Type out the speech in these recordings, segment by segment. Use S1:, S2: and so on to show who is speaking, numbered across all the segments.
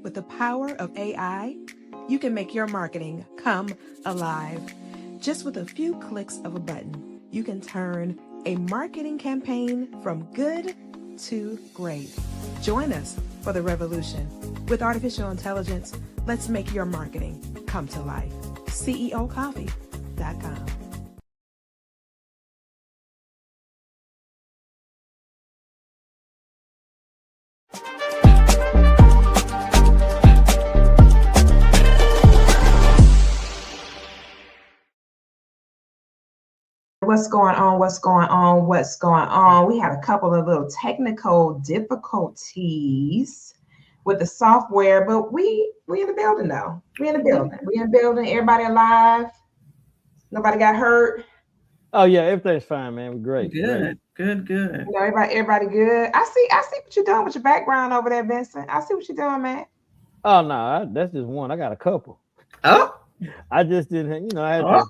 S1: With the power of AI, you can make your marketing come alive. Just with a few clicks of a button, you can turn a marketing campaign from good to great. Join us for the revolution. With artificial intelligence, let's make your marketing come to life. CEOcoffee.com.
S2: What's going on? What's going on? What's going on? We had a couple of little technical difficulties with the software, but we in the building though. We in the building. Everybody alive. Nobody got hurt.
S3: Oh yeah, everything's fine, man. We're great.
S4: Good.
S2: You know, everybody good. I see what you're doing with your background over there, Vincent. I see what you're doing, man.
S3: Oh no, that's just one. I got a couple.
S4: Oh,
S3: I just didn't, I had to.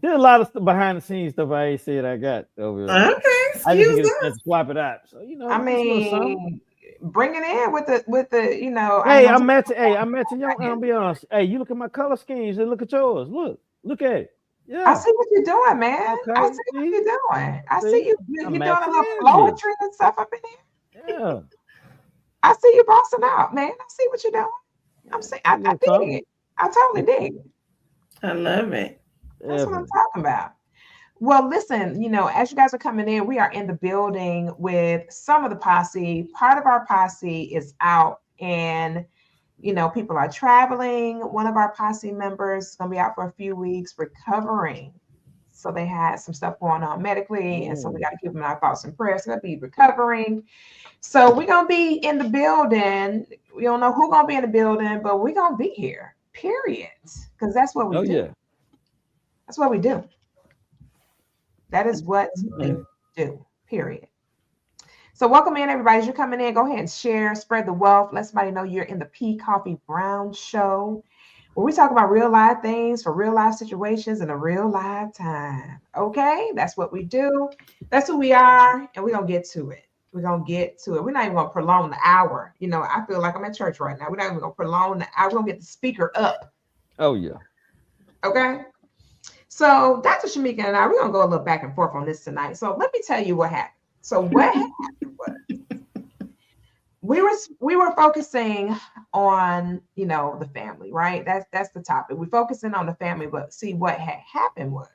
S3: There's a lot of stuff behind the scenes stuff I ain't said I got over there.
S4: Okay,
S3: I just get a chance to swap it out. So
S2: I mean, bring it in with the
S3: Hey, I'm matching. Hey, I'm matching your. I'll be honest. Hey, you look at my color schemes and look at yours. Look at it. Yeah.
S2: I see what you're doing, man. Okay. I see what you're doing. I see you. You're doing a little poetry and stuff up in here.
S3: Yeah.
S2: I see you bossing out, man. I see what you're doing. I'm saying, I dig it. I totally dig it.
S4: I love it.
S2: That's what I'm talking about. Well, listen, as you guys are coming in, we are in the building with some of the posse. Part of our posse is out and, people are traveling. One of our posse members is going to be out for a few weeks recovering. So they had some stuff going on medically. And so we got to keep them in our thoughts and prayers. So they'll be recovering. So we're going to be in the building. We don't know who's going to be in the building, but we're going to be here, period. Because that's what we do.
S3: Yeah.
S2: That's what we do. That is what we do, period. So welcome in, everybody. As you're coming in, go ahead and share, spread the wealth. Let somebody know you're in the Koffe Brown Show, where we talk about real life things for real life situations in a real life time. Okay? That's what we do. That's who we are, and we're going to get to it. We're going to get to it. We're not even going to prolong the hour. I feel like I'm at church right now. We're not even going to prolong the hour. We're going to get the speaker up.
S3: Oh, yeah.
S2: Okay? So Dr. Shamika and I, we're going to go a little back and forth on this tonight. So let me tell you what happened. So what happened was we were focusing on, the family, right? That's the topic. We're focusing on the family, but see what had happened was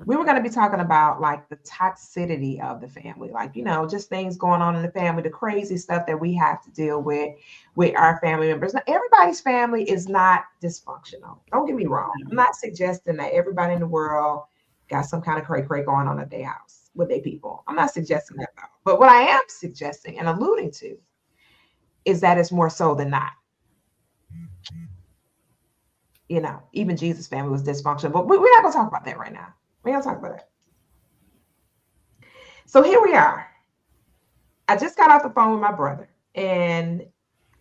S2: we were going to be talking about like the toxicity of the family, like, just things going on in the family, the crazy stuff that we have to deal with our family members. Now, everybody's family is not dysfunctional. Don't get me wrong. I'm not suggesting that everybody in the world got some kind of cray-cray going on at their house with their people. I'm not suggesting that, though. But what I am suggesting and alluding to is that it's more so than not. Even Jesus' family was dysfunctional, but we're not going to talk about that right now. We're going to talk about that. So here we are. I just got off the phone with my brother, and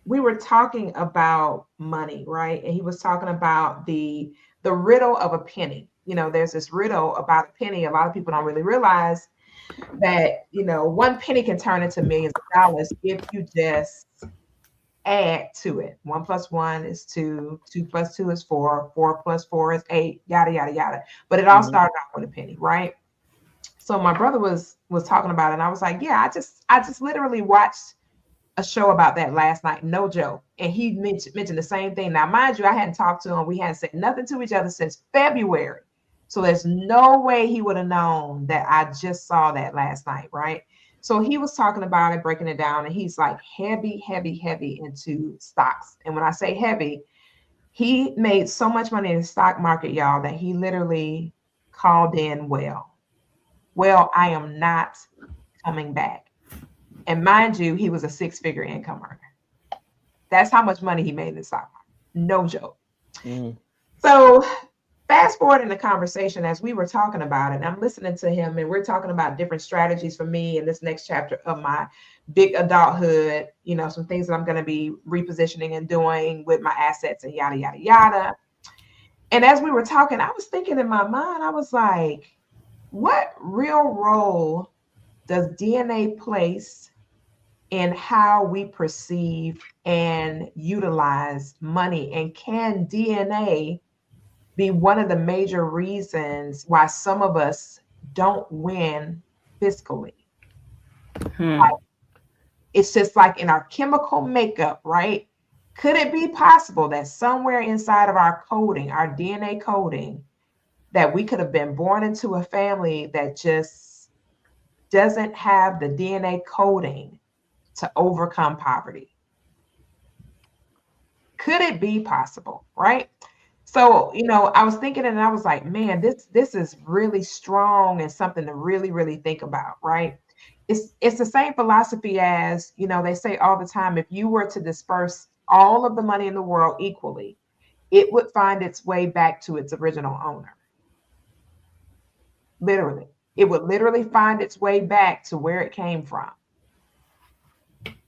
S2: we were talking about money, right? And he was talking about the riddle of a penny. There's this riddle about a penny. A lot of people don't really realize that, 1 penny can turn into millions of dollars if you just add to it. 1 + 1 is 2, 2 + 2 is 4, 4 + 4 is 8, yada, yada, yada. But it all started off with a penny, right? So my brother was talking about it, and I was like, yeah, I just literally watched a show about that last night, no joke. And he mentioned the same thing. Now, mind you, I hadn't talked to him. We hadn't said nothing to each other since February. So there's no way he would have known that I just saw that last night, right? So he was talking about it, breaking it down, and he's like heavy into stocks. And when I say heavy, he made so much money in the stock market, y'all, that he literally called in, well, I am not coming back. And mind you, he was a 6-figure income earner. That's how much money he made in the stock market. No joke. So fast forward in the conversation as we were talking about it, and I'm listening to him, and we're talking about different strategies for me in this next chapter of my big adulthood, some things that I'm going to be repositioning and doing with my assets and yada, yada, yada. And as we were talking, I was thinking in my mind, I was like, what real role does DNA place in how we perceive and utilize money? And can DNA be one of the major reasons why some of us don't win fiscally? It's just like in our chemical makeup, right? Could it be possible that somewhere inside of our coding, our DNA coding, that we could have been born into a family that just doesn't have the DNA coding to overcome poverty? Could it be possible, right? So, I was thinking and I was like, man, this is really strong and something to really, really think about, right? It's the same philosophy as, they say all the time, if you were to disperse all of the money in the world equally, it would find its way back to its original owner. Literally. It would literally find its way back to where it came from.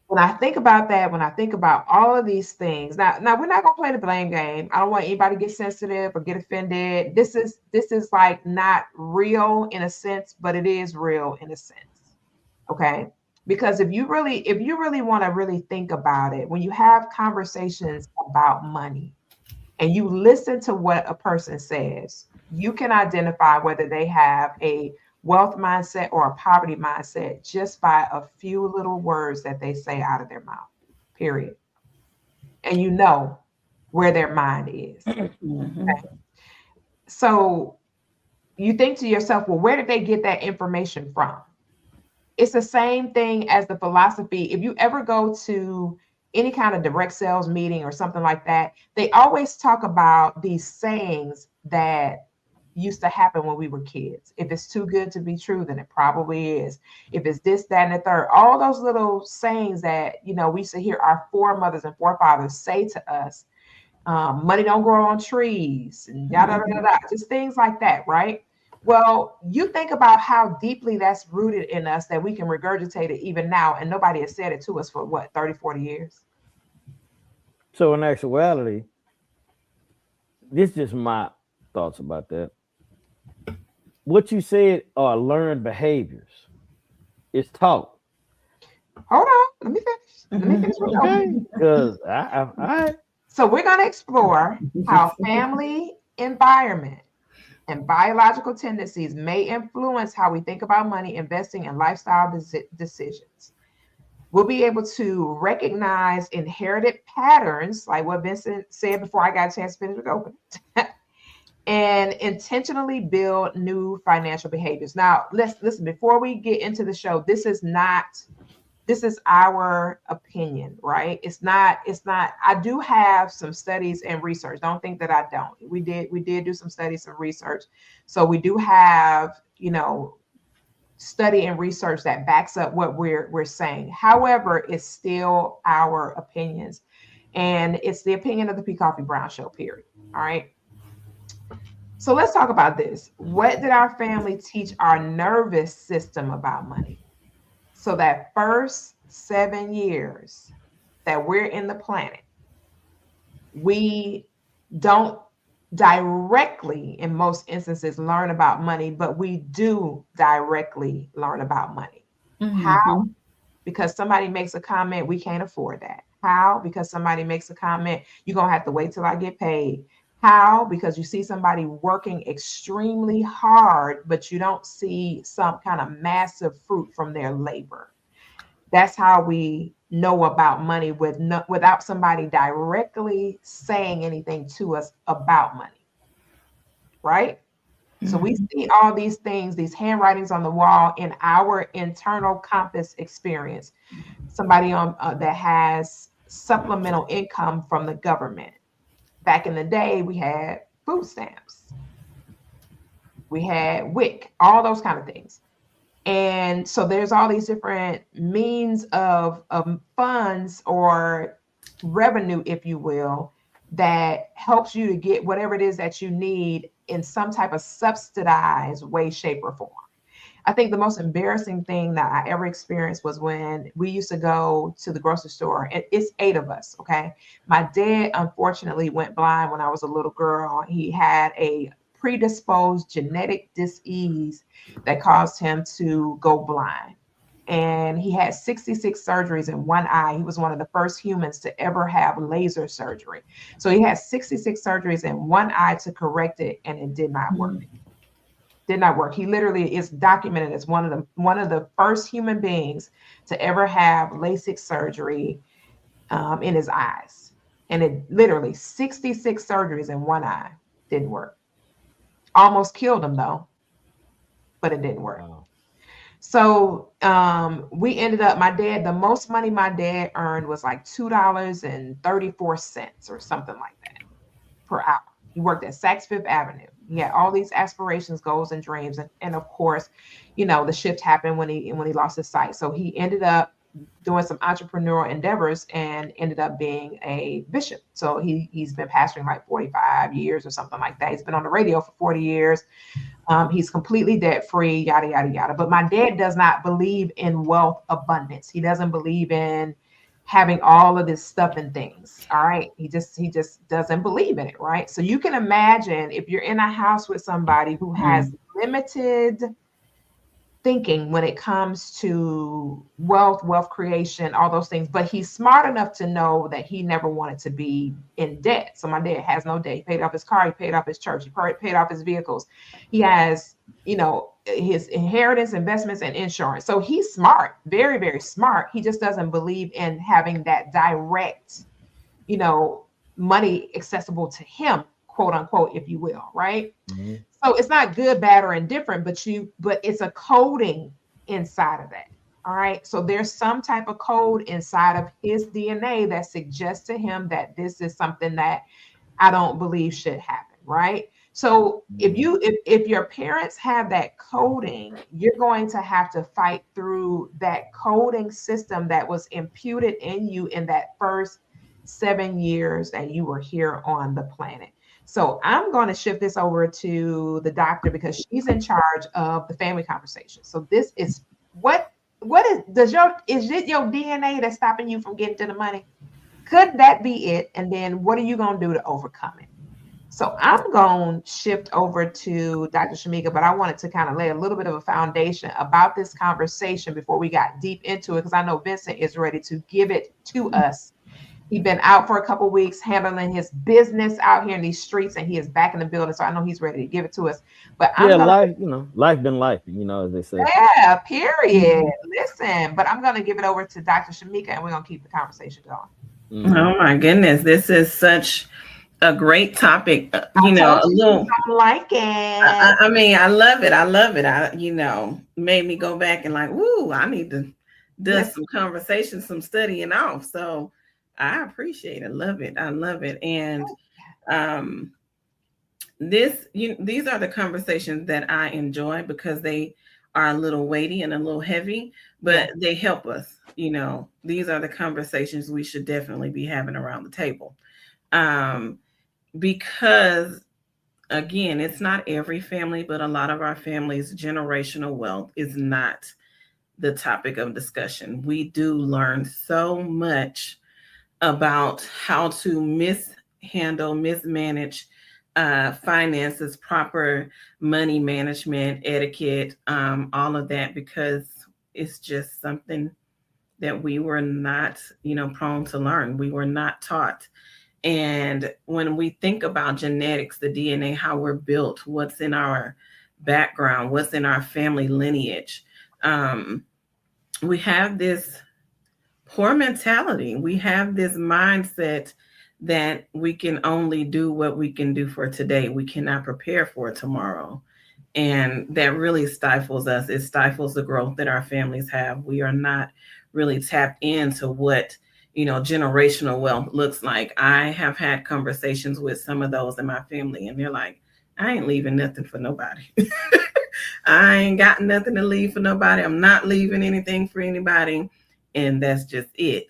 S2: When I think about that, when I think about all of these things, now we're not gonna play the blame game. I don't want anybody to get sensitive or get offended. This is like not real in a sense, but it is real in a sense. Okay. Because if you really want to really think about it, when you have conversations about money and you listen to what a person says, you can identify whether they have a wealth mindset or a poverty mindset just by a few little words that they say out of their mouth, period. And you know where their mind is.
S4: Mm-hmm.
S2: Okay? So you think to yourself, well, where did they get that information from? It's the same thing as the philosophy. If you ever go to any kind of direct sales meeting or something like that, they always talk about these sayings that used to happen when we were kids. If it's too good to be true, then it probably is. If it's this, that, and the third, all those little sayings that, we used to hear our foremothers and forefathers say to us, money don't grow on trees, and yada, yada, yada, just things like that, right? Well, you think about how deeply that's rooted in us that we can regurgitate it even now, and nobody has said it to us for what, 30, 40 years?
S3: So in actuality, this is just my thoughts about that. What you said are learned behaviors. It's taught.
S2: Hold on, let me finish.
S3: Okay, because all right.
S2: So we're going to explore how family environment and biological tendencies may influence how we think about money, investing, and lifestyle decisions. We'll be able to recognize inherited patterns, like what Vincent said before I got a chance to finish with open, and intentionally build new financial behaviors. Now, let's listen, before we get into the show, this is our opinion, right? It's not, I do have some studies and research. Don't think that I don't. We did do some studies and research. So we do have, study and research that backs up what we're saying. However, it's still our opinions. And it's the opinion of the Koffe Brown Show, period. All right. So let's talk about this. What did our family teach our nervous system about money? So that first 7 years that we're in the planet, we don't directly, in most instances, learn about money, but we do directly learn about money.
S4: Mm-hmm.
S2: How? Because somebody makes a comment, we can't afford that. How? Because somebody makes a comment, you're going to have to wait till I get paid. How? Because you see somebody working extremely hard, but you don't see some kind of massive fruit from their labor. That's how we know about money without somebody directly saying anything to us about money, right? Mm-hmm. So we see all these things, these handwritings on the wall in our internal compass experience. Somebody that has supplemental income from the government. Back in the day, we had food stamps. We had WIC, all those kind of things. And so there's all these different means of funds or revenue, if you will, that helps you to get whatever it is that you need in some type of subsidized way, shape, or form. I think the most embarrassing thing that I ever experienced was when we used to go to the grocery store. It's 8 of us, okay? My dad, unfortunately, went blind when I was a little girl. He had a predisposed genetic disease that caused him to go blind. and he had 66 surgeries in one eye. He was one of the first humans to ever have laser surgery. So he had 66 surgeries in one eye to correct it, and it did not work. Did not work. He literally is documented as one of the first human beings to ever have LASIK surgery in his eyes. And it literally 66 surgeries in one eye didn't work. Almost killed him though, but it didn't work.
S3: Wow.
S2: So we ended up, the most money my dad earned was like $2.34 or something like that per hour. He worked at Saks Fifth Avenue. He had all these aspirations, goals, and dreams. And of course, the shift happened when he lost his sight. So he ended up doing some entrepreneurial endeavors and ended up being a bishop. So he's been pastoring like 45 years or something like that. He's been on the radio for 40 years. He's completely debt free, yada, yada, yada. But my dad does not believe in wealth abundance. He doesn't believe in having all of this stuff and things. All right. He just doesn't believe in it. Right. So you can imagine if you're in a house with somebody who has limited thinking when it comes to wealth creation, all those things, but he's smart enough to know that he never wanted to be in debt. So my dad has no debt. He paid off his car, he paid off his church, he paid off his vehicles. He has, his inheritance, investments, and insurance. So he's smart, very, very smart. He just doesn't believe in having that direct, money accessible to him, quote unquote, if you will, right? Mm-hmm. So it's not good, bad, or indifferent, but it's a coding inside of that. All right. So there's some type of code inside of his DNA that suggests to him that this is something that I don't believe should happen. Right. So if your parents have that coding, you're going to have to fight through that coding system that was imputed in you in that first 7 years that you were here on the planet. So I'm going to shift this over to the doctor because she's in charge of the family conversation. So this is is it your DNA that's stopping you from getting to the money? Could that be it? And then what are you going to do to overcome it? So I'm going to shift over to Dr. Shamika, but I wanted to kind of lay a little bit of a foundation about this conversation before we got deep into it, because I know Vincent is ready to give it to us. He's been out for a couple of weeks handling his business out here in these streets, and he is back in the building. So I know he's ready to give it to us. But
S3: life been life, as they say.
S2: Yeah, period. Listen, but I'm going to give it over to Dr. Shamika, and we're going to keep the conversation going.
S4: Mm-hmm. Oh my goodness, this is such a great topic.
S2: A little like it.
S4: I mean, I love it. Made me go back and like, woo, I need to do some conversation, some studying off. So I appreciate it. I love it. And these are the conversations that I enjoy because they are a little weighty and a little heavy, but they help us. These are the conversations we should definitely be having around the table. Because again, it's not every family, but a lot of our families' generational wealth is not the topic of discussion. We do learn so much about how to mismanage finances, proper money management, etiquette, all of that, because it's just something that we were not, prone to learn. We were not taught. And when we think about genetics, the DNA, how we're built, what's in our background, what's in our family lineage, we have this poor mentality. We have this mindset that we can only do what we can do for today. We cannot prepare for tomorrow. And that really stifles us. It stifles the growth that our families have. We are not really tapped into what, generational wealth looks like. I have had conversations with some of those in my family, and they're like, I ain't leaving nothing for nobody. I ain't got nothing to leave for nobody. I'm not leaving anything for anybody. And that's just it.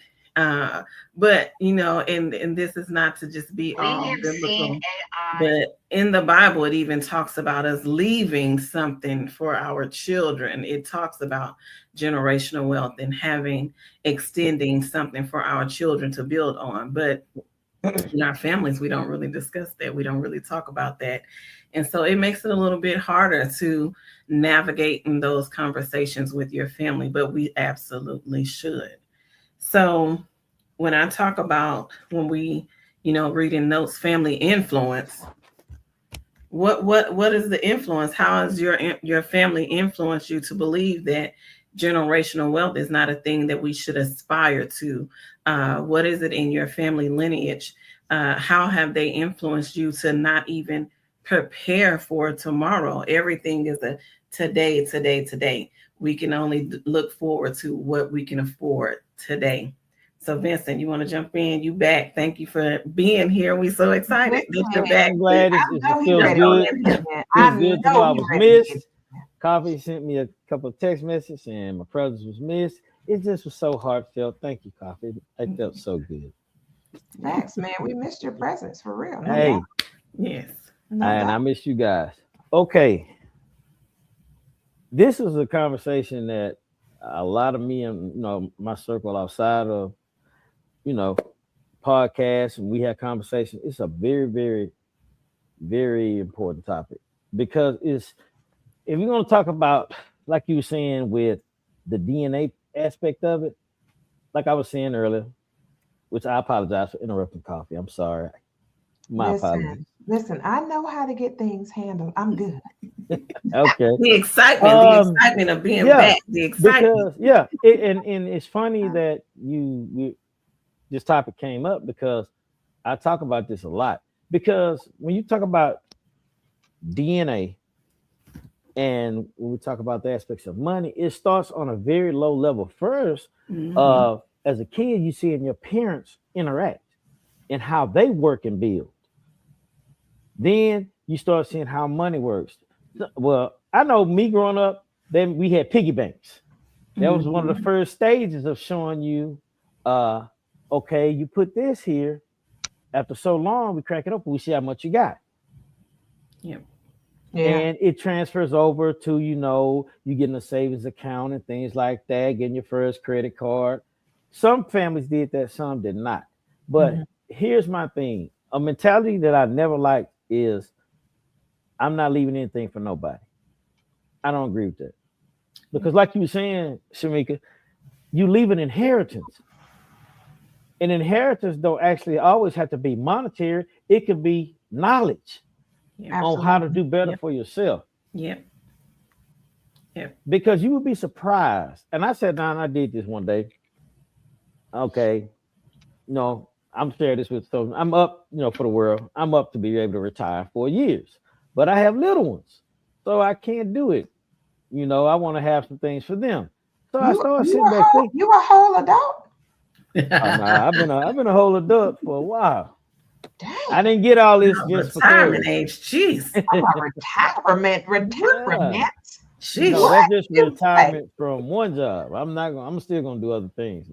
S4: But, and this is not to just be all biblical, but in the Bible, it even talks about us leaving something for our children. It talks about generational wealth and extending something for our children to build on. But in our families, we don't really discuss that. We don't really talk about that. And so it makes it a little bit harder to navigating those conversations with your family, but we absolutely should. So when I talk about when we, reading notes, family influence, what is the influence? How has your family influenced you to believe that generational wealth is not a thing that we should aspire to? What is it in your family lineage? How have they influenced you to not even prepare for tomorrow? Everything is a today. We can only look forward to what we can afford today. So Vincent, you want to jump in? You back. Thank you for being here. We're so excited that you're back.
S3: I'm glad it feels good. Feels good to know I was missed. Koffe sent me a couple of text messages and my presence was missed. It just was so heartfelt. Thank you, Koffe. It felt so good.
S2: Thanks, man. We missed your presence for real.
S3: Hey.
S4: Yes.
S3: And I miss you guys. Okay. This is a conversation that a lot of me and my circle outside of podcasts, and we have conversations. It's a very, very, very important topic because if you're going to talk about, like you were saying, with the DNA aspect of it, like I was saying earlier, which I apologize for interrupting Koffe. I'm sorry. My apologies.
S2: Listen, I know how to get things handled. I'm good.
S3: Okay.
S4: The excitement of being back. The excitement.
S3: Because, and it's funny that this topic came up because I talk about this a lot. Because when you talk about DNA and when we talk about the aspects of money, it starts on a very low level first.
S4: Mm-hmm.
S3: As a kid, you see your parents interact and how they work and build. Then you start seeing how money works. Well, I know me growing up, then we had piggy banks. That was one of the first stages of showing you, okay, you put this here. After so long, we crack it up and we see how much you got.
S4: Yep.
S2: Yeah.
S3: And it transfers over to, you getting a savings account and things like that, getting your first credit card. Some families did that, some did not. But here's my thing. A mentality that I never liked is I'm not leaving anything for nobody. I don't agree with that. Because like you were saying, Shamika, you leave an inheritance. An inheritance don't actually always have to be monetary. It could be knowledge on how to do better for yourself.
S4: Yep.
S3: Because you would be surprised. And I sat down, I did this one day. Okay. I'm sharing this with so I'm up, for the world. I'm up to be able to retire 4 years. But I have little ones. So I can't do it. I want to have some things for them. So I started sitting back thinking.
S2: You a whole adult?
S3: I've been a whole adult for a while.
S2: Dang.
S3: I didn't get all this just for
S4: retirement age. Jeez.
S2: Retirement.
S3: Jeez. That's just retirement from one job. I'm still gonna do other things.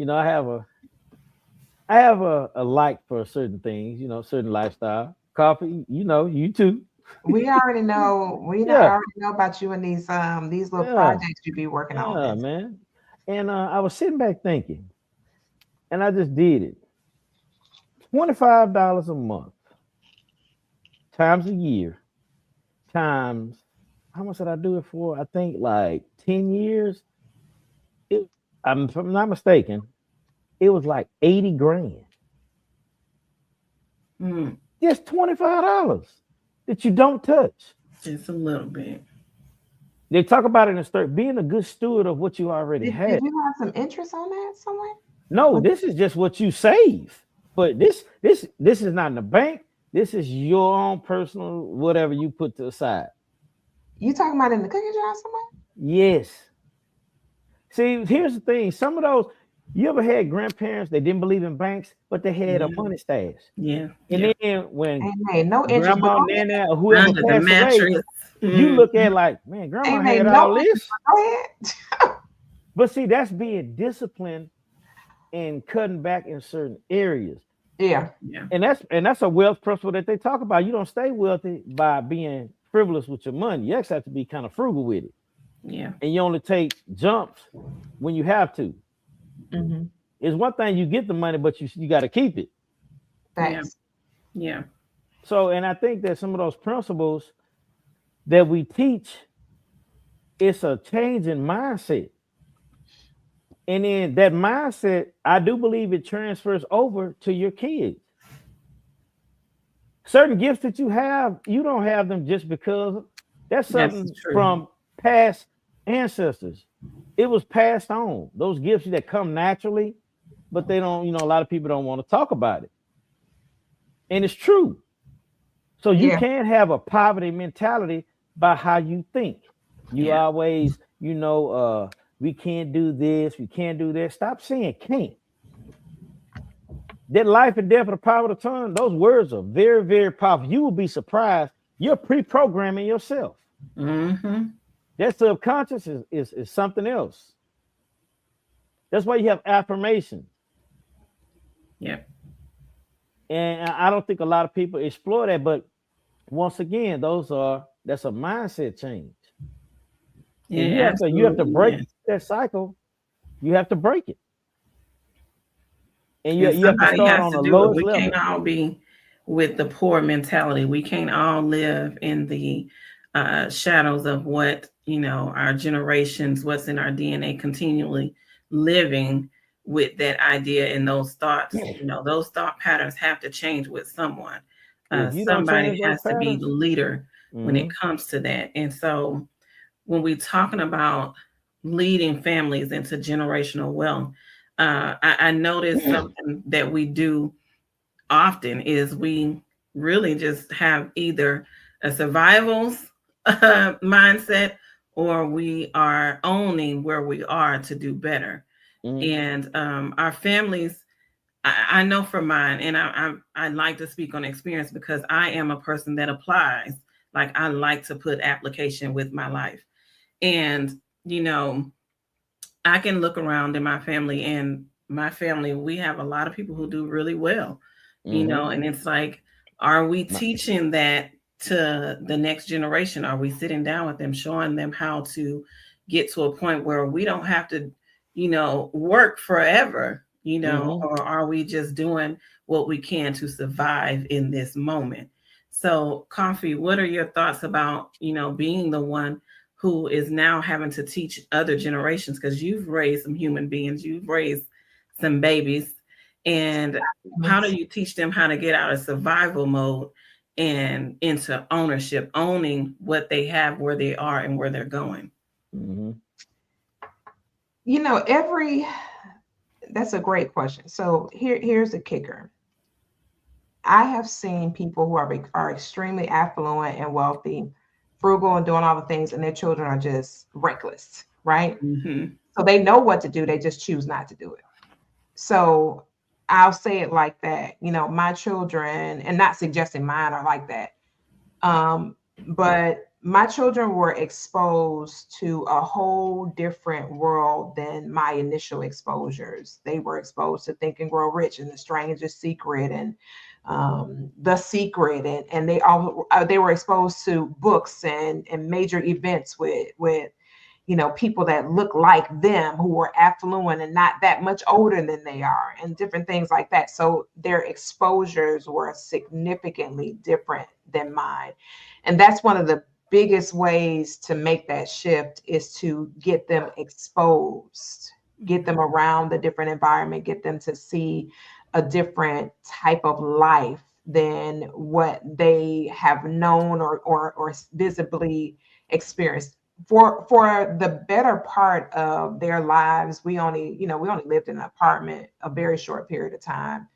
S3: I have a like for certain things, certain lifestyle. Koffe, you too.
S2: We already know. Already know about you and these little projects you be working on.
S3: Yeah, man. And I was sitting back thinking, and I just did it. $25 a month times a year times how much did I do it for? I think like 10 years. If I'm not mistaken, it was like 80 grand. Just $25 that you don't touch.
S4: Just a little bit.
S3: They talk about it in being a good steward of what you already had.
S2: Did you have some interest on that somewhere?
S3: No, this is just what you save. But this is not in the bank. This is your own personal whatever you put to the side.
S2: You talking about in the cookie jar somewhere?
S3: Yes. See, here's the thing. Some of those, you ever had grandparents that didn't believe in banks, but they had a money stash?
S4: Yeah.
S3: And then when
S2: no
S3: grandma, nana, or whoever passed away, you look at like, man, grandma had all this.
S2: Go ahead.
S3: But see, that's being disciplined and cutting back in certain areas.
S2: Yeah.
S3: And that's a wealth principle that they talk about. You don't stay wealthy by being frivolous with your money. You actually have to be kind of frugal with it.
S4: Yeah.
S3: And you only take jumps when you have to.
S2: Mm-hmm.
S3: It's one thing you get the money, but you got to keep it.
S2: Thanks.
S4: Yeah.
S3: So, and I think that some of those principles that we teach It's a change in mindset. And then that mindset, I do believe it transfers over to your kids. Certain gifts that you have, you don't have them just because that's
S4: That's
S3: something
S4: true.
S3: from past ancestors. It was passed on. Those gifts that come naturally, but they don't, a lot of people don't want to talk about it. And it's true. So you
S2: Yeah.
S3: can't have a poverty mentality by how you think. You always, we can't do this, we can't do that. Stop saying can't. That life and death of the power of the tongue, those words are very, very powerful. You will be surprised. You're pre-programming yourself.
S4: Mm-hmm.
S3: That subconscious is something else. That's why you have affirmation.
S4: Yeah.
S3: And I don't think a lot of people explore that, but once again, that's a mindset change. And
S4: Yeah,
S3: you have to break that cycle. You have to break it. And you have to start on the lowest level.
S4: We can't all be with the poor mentality. We can't all live in the shadows of what, our generations, what's in our DNA, continually living with that idea and those thoughts. Those thought patterns have to change with someone. Somebody has to be the leader when it comes to that. And so when we're talking about leading families into generational wealth, I noticed something that we do often is we really just have either a survival mindset or we are owning where we are to do better. And our families, I know for mine, and I like to speak on experience because I am a person that applies. Like I like to put application with my life. And, I can look around in my family, and we have a lot of people who do really well, and it's like, are we teaching that to the next generation? Are we sitting down with them, showing them how to get to a point where we don't have to, work forever, or are we just doing what we can to survive in this moment? So, Koffe, what are your thoughts about, being the one who is now having to teach other generations, because you've raised some human beings, you've raised some babies, and how do you teach them how to get out of survival mode and into ownership, owning what they have, where they are, and where they're going?
S2: That's a great question. So here's the kicker. I have seen people who are extremely affluent and wealthy, frugal and doing all the things, and their children are just reckless, right? So they know what to do, they just choose not to do it. So I'll say it like that. My children, and not suggesting mine are like that, but my children were exposed to a whole different world than my initial exposures. They were exposed to Think and Grow Rich and The Strangest Secret and The Secret, and they were exposed to books and major events with people that look like them, who were affluent and not that much older than they are, and different things like that. So their exposures were significantly different than mine. And that's one of the biggest ways to make that shift, is to get them exposed, get them around the different environment, get them to see a different type of life than what they have known or visibly experienced. For the better part of their lives, we only lived in an apartment a very short period of time.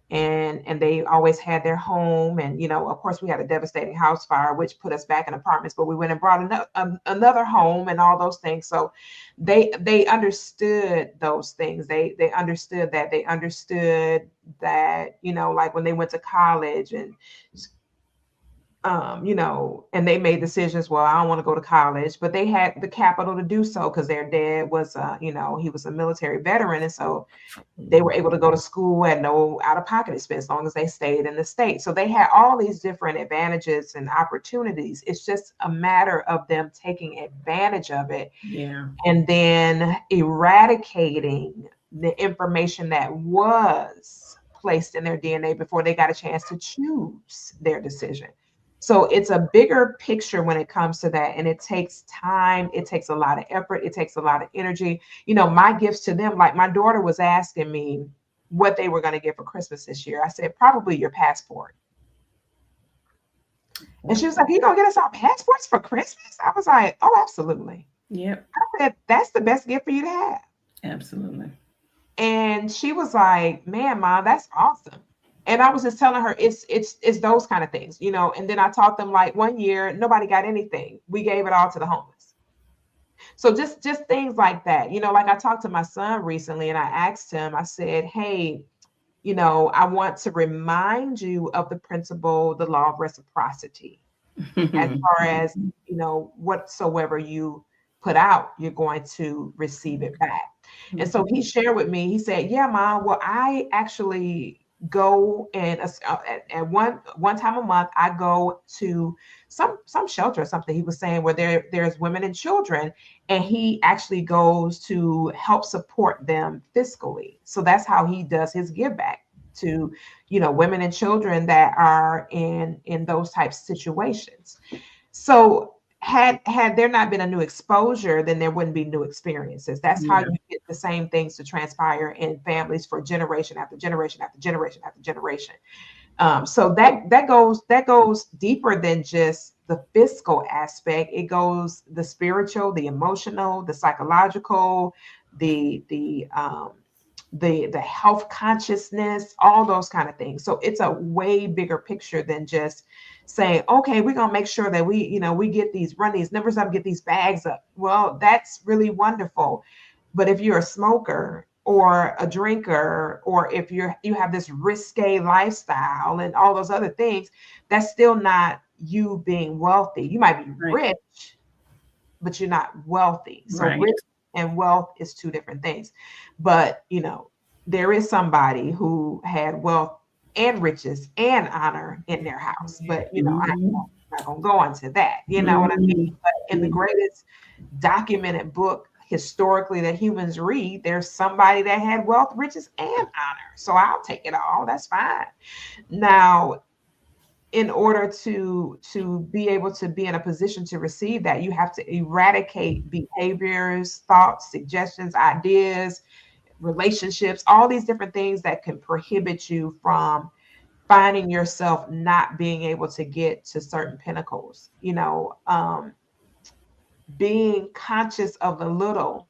S2: And they always had their home. And, of course, we had a devastating house fire, which put us back in apartments, but we went and brought another home and all those things. So they understood those things. They understood that. They understood that, like when they went to college and and they made decisions. Well, I don't want to go to college, but they had the capital to do so because their dad was, he was a military veteran. And so they were able to go to school at no out-of-pocket expense, as long as they stayed in the state. So they had all these different advantages and opportunities. It's just a matter of them taking advantage of it.
S4: Yeah.
S2: And then eradicating the information that was placed in their DNA before they got a chance to choose their decision. So it's a bigger picture when it comes to that. And it takes time. It takes a lot of effort. It takes a lot of energy. You know, my gifts to them, like my daughter was asking me what they were going to get for Christmas this year. I said, probably your passport. And she was like, you going to get us our passports for Christmas? I was like, oh, absolutely.
S4: Yep.
S2: I said, that's the best gift for you to have.
S4: Absolutely.
S2: And she was like, man, Mom, that's awesome. And I was just telling her it's those kind of things, you know. And then I taught them, like, one year, nobody got anything. We gave it all to the homeless. So just things like that. You know, like I talked to my son recently and I asked him, I said, hey, you know, I want to remind you of the principle, the law of reciprocity, as far as, you know, whatsoever you put out, you're going to receive it back. And so he shared with me, he said, yeah, Mom, well, I actually go and at one time a month, I go to some shelter or something. He was saying where there's women and children, and he actually goes to help support them fiscally. So that's how he does his give back to, you know, women and children that are in those types of situations. So had there not been a new exposure, then there wouldn't be new experiences. That's how you get the same things to transpire in families for generation after generation after generation after generation. So that goes deeper than just the fiscal aspect. It goes the spiritual, the emotional, the psychological, the health consciousness, all those kind of things. So it's a way bigger picture than just saying, okay, we're going to make sure that we run these numbers up, get these bags up. Well, that's really wonderful. But if you're a smoker or a drinker, or if you have this risque lifestyle and all those other things, that's still not you being wealthy. You might be rich, but you're not wealthy. So rich and wealth is two different things. But, you know, there is somebody who had wealth and riches and honor in their house. But, you know, I'm not going to go into that. You know what I mean? But in the greatest documented book historically that humans read, there's somebody that had wealth, riches, and honor. So I'll take it all. That's fine. Now, in order to be able to be in a position to receive that, you have to eradicate behaviors, thoughts, suggestions, ideas, relationships, all these different things that can prohibit you from finding yourself not being able to get to certain pinnacles. You know, being conscious of the little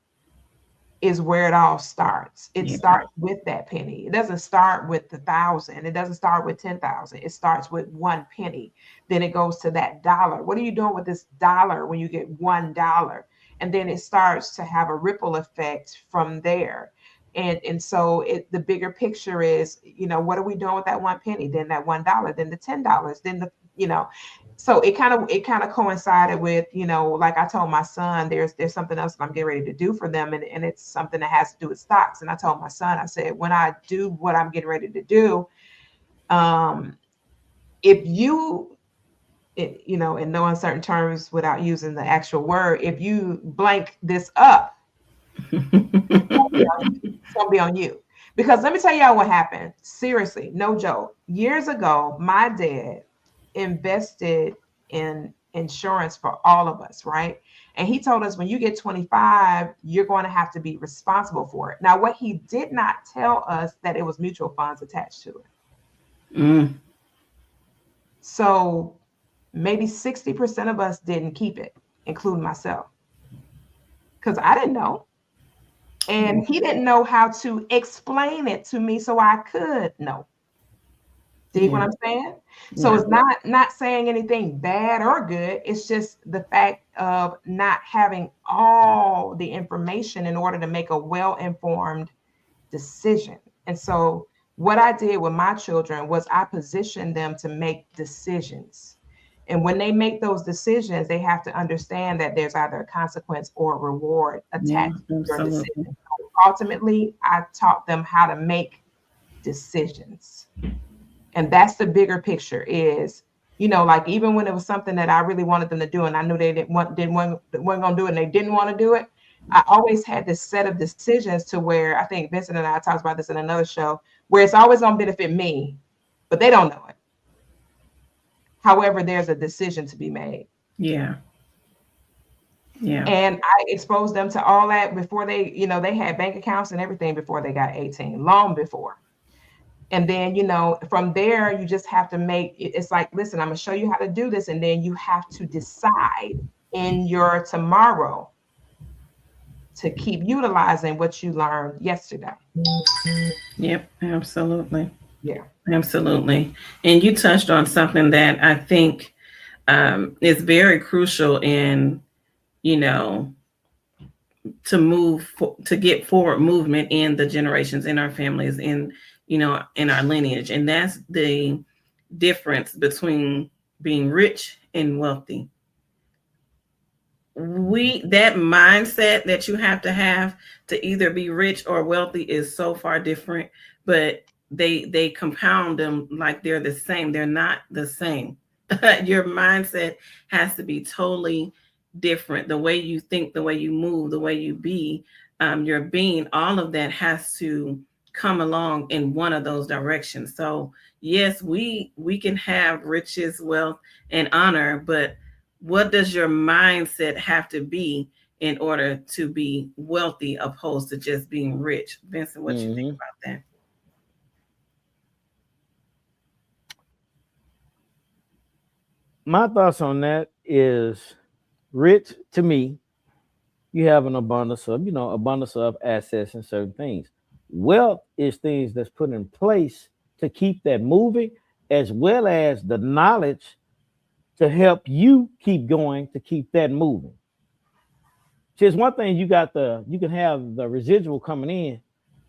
S2: is where it all starts. It starts with that penny. It doesn't start with the 1,000. It doesn't start with 10,000. It starts with 1 penny. Then it goes to that dollar. What are you doing with this dollar when you get $1? And then it starts to have a ripple effect from there. And so the bigger picture is, you know, what are we doing with that 1 penny? Then that $1, then the $10, then the, you know. So it kind of coincided with, you know, like I told my son, there's something else that I'm getting ready to do for them, and it's something that has to do with stocks. And I told my son, I said, when I do what I'm getting ready to do, if you, you know, in no uncertain terms, without using the actual word, if you blank this up, it's gonna be on you. Because let me tell y'all what happened. Seriously, no joke. Years ago, my dad invested in insurance for all of us, right? And he told us, when you get 25, you're going to have to be responsible for it. Now, what he did not tell us, that it was mutual funds attached to it. So maybe 60% of us didn't keep it, including myself, because I didn't know. And he didn't know how to explain it to me so I could know. See what I'm saying? So it's not saying anything bad or good. It's just the fact of not having all the information in order to make a well-informed decision. And so what I did with my children was I positioned them to make decisions. And when they make those decisions, they have to understand that there's either a consequence or a reward attached to your decision. So ultimately, I taught them how to make decisions. And that's the bigger picture is, you know, like even when it was something that I really wanted them to do and I knew they weren't going to do it and they didn't want to do it, I always had this set of decisions to where, I think Vincent and I talked about this in another show, where it's always going to benefit me, but they don't know it. However, there's a decision to be made.
S4: Yeah. Yeah.
S2: And I exposed them to all that before they, they had bank accounts and everything before they got 18, long before. And then, from there, you just have to it's like, listen, I'm going to show you how to do this. And then you have to decide in your tomorrow to keep utilizing what you learned yesterday.
S4: Yep, absolutely.
S2: Yeah.
S4: Absolutely. And you touched on something that I think is very crucial in, to get forward movement in the generations, in our families, in our lineage. And that's the difference between being rich and wealthy. That mindset that you have to either be rich or wealthy is so far different, but they compound them like they're the same. They're not the same. Your mindset has to be totally different. The way you think, the way you move, the way you be, your being, all of that has to come along in one of those directions. So yes, we can have riches, wealth, and honor, but what does your mindset have to be in order to be wealthy, opposed to just being rich? Vincent, what you think about that?
S3: My thoughts on that is, rich to me, you have an abundance of assets and certain things. Wealth is things that's put in place to keep that moving, as well as the knowledge to help you keep going, to keep that moving. Just one thing, you can have the residual coming in.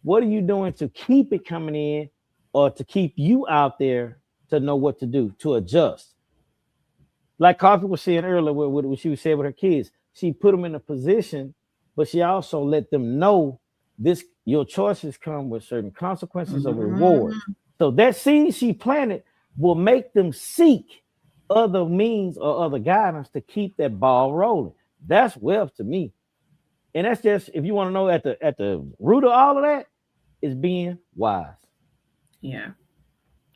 S3: What are you doing to keep it coming in, or to keep you out there to know what to do, to adjust? Like Koffe was saying earlier, what she was saying with her kids, she put them in a position, but she also let them know your choices come with certain consequences or rewards. So that seed she planted will make them seek other means or other guidance to keep that ball rolling. That's wealth to me. And that's just, if you want to know, at the root of all of that is being wise.
S4: Yeah.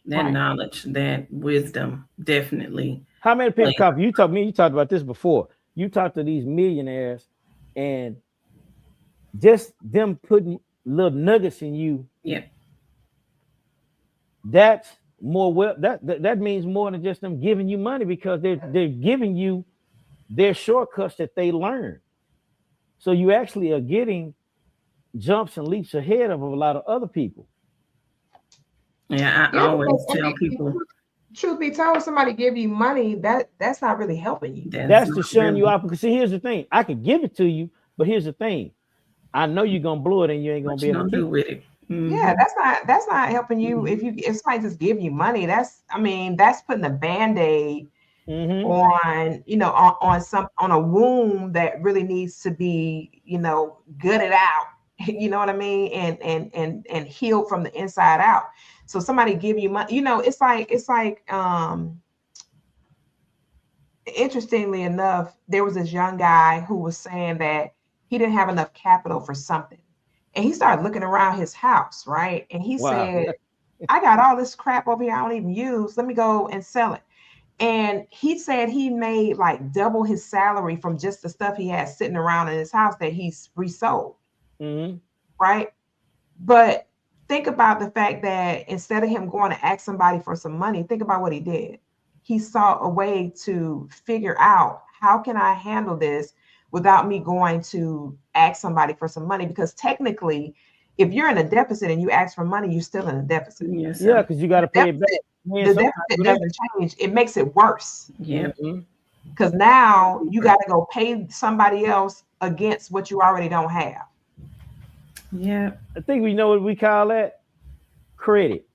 S4: That knowledge, that wisdom, definitely.
S3: How many people, Koffe, you talked about this before. You talked to these millionaires, and just them putting little nuggets in you.
S4: Yeah.
S3: That's more that means more than just them giving you money, because they're giving you their shortcuts that they learned. So you actually are getting jumps and leaps ahead of a lot of other people.
S4: Yeah, I always tell people,
S2: truth be told, somebody give you money, that's not really helping you.
S3: That's to shun you out. Because see, here's the thing: I can give it to you, but here's the thing: I know you're gonna blow it, and you ain't gonna be able to do
S4: with it. Mm-hmm.
S2: Yeah, that's not helping you. If somebody just give you money, that's putting a Band-Aid on on a wound that really needs to be gutted out. You know what I mean, and healed from the inside out. So somebody give you money, it's like interestingly enough, there was this young guy who was saying that he didn't have enough capital for something. And he started looking around his house, right? And he said, I got all this crap over here I don't even use. Let me go and sell it. And he said he made like double his salary from just the stuff he had sitting around in his house that he's resold. Right? But think about the fact that instead of him going to ask somebody for some money, think about what he did. He saw a way to figure out, how can I handle this without me going to ask somebody for some money? Because technically, if you're in a deficit and you ask for money, you're still in a deficit.
S3: Yes, yeah, because you got to pay it back.
S2: The deficit doesn't change. It makes it worse.
S4: Yeah.
S2: Because now you got to go pay somebody else against what you already don't have.
S4: Yeah.
S3: I think we know what we call that: credit.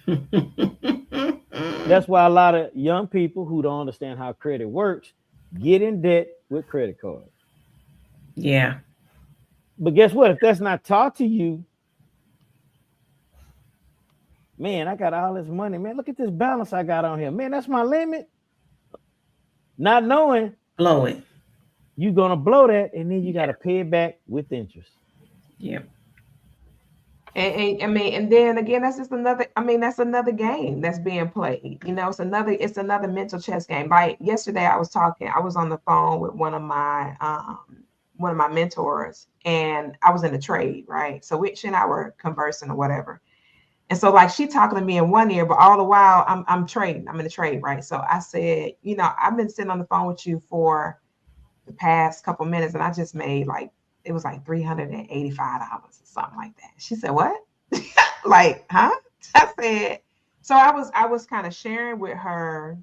S3: That's why a lot of young people who don't understand how credit works get in debt with credit cards.
S4: Yeah.
S3: But guess what? If that's not taught to you, man, I got all this money. Man, look at this balance I got on here. Man, that's my limit. Not knowing,
S4: blow it.
S3: You're going to blow that, and then you got to pay it back with interest.
S4: Yep.
S2: And I mean, and then again, that's just another, I mean, that's another game that's being played. You know, it's another mental chess game. Like yesterday I was on the phone with one of my mentors, and I was in a trade, right? So she and I were conversing or whatever. And so like she talking to me in one ear, but all the while I'm trading. I'm in a trade, right? So I said, you know, I've been sitting on the phone with you for the past couple minutes, and I just made like, it was like $385 or something like that. She said, what? Like, huh? I said, so I was kind of sharing with her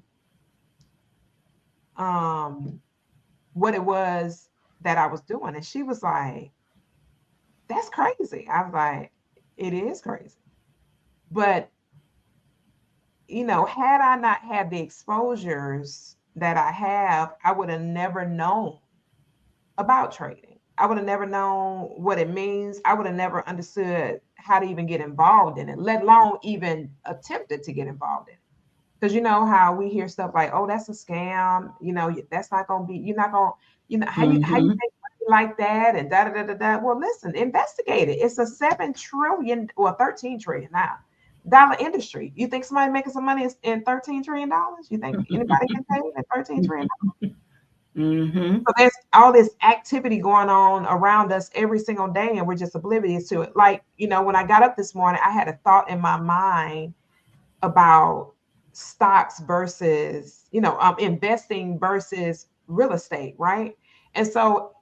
S2: what it was that I was doing. And she was like, that's crazy. I was like, it is crazy. But you know, had I not had the exposures that I have, I would have never known about trading. I would have never known what it means. I would have never understood how to even get involved in it, let alone even attempted to get involved in it. Because you know how we hear stuff like, "Oh, that's a scam." You know, that's not going to be. You're not going. You know how you make money like that and da da da da da. Well, listen, investigate it. It's a 7 trillion or 13 trillion now dollar industry. You think somebody making some money in $13 trillion? You think anybody can pay at $13 trillion? So there's all this activity going on around us every single day, and we're just oblivious to it. Like, you know, when I got up this morning, I had a thought in my mind about stocks versus, you know, investing versus real estate, right? And so,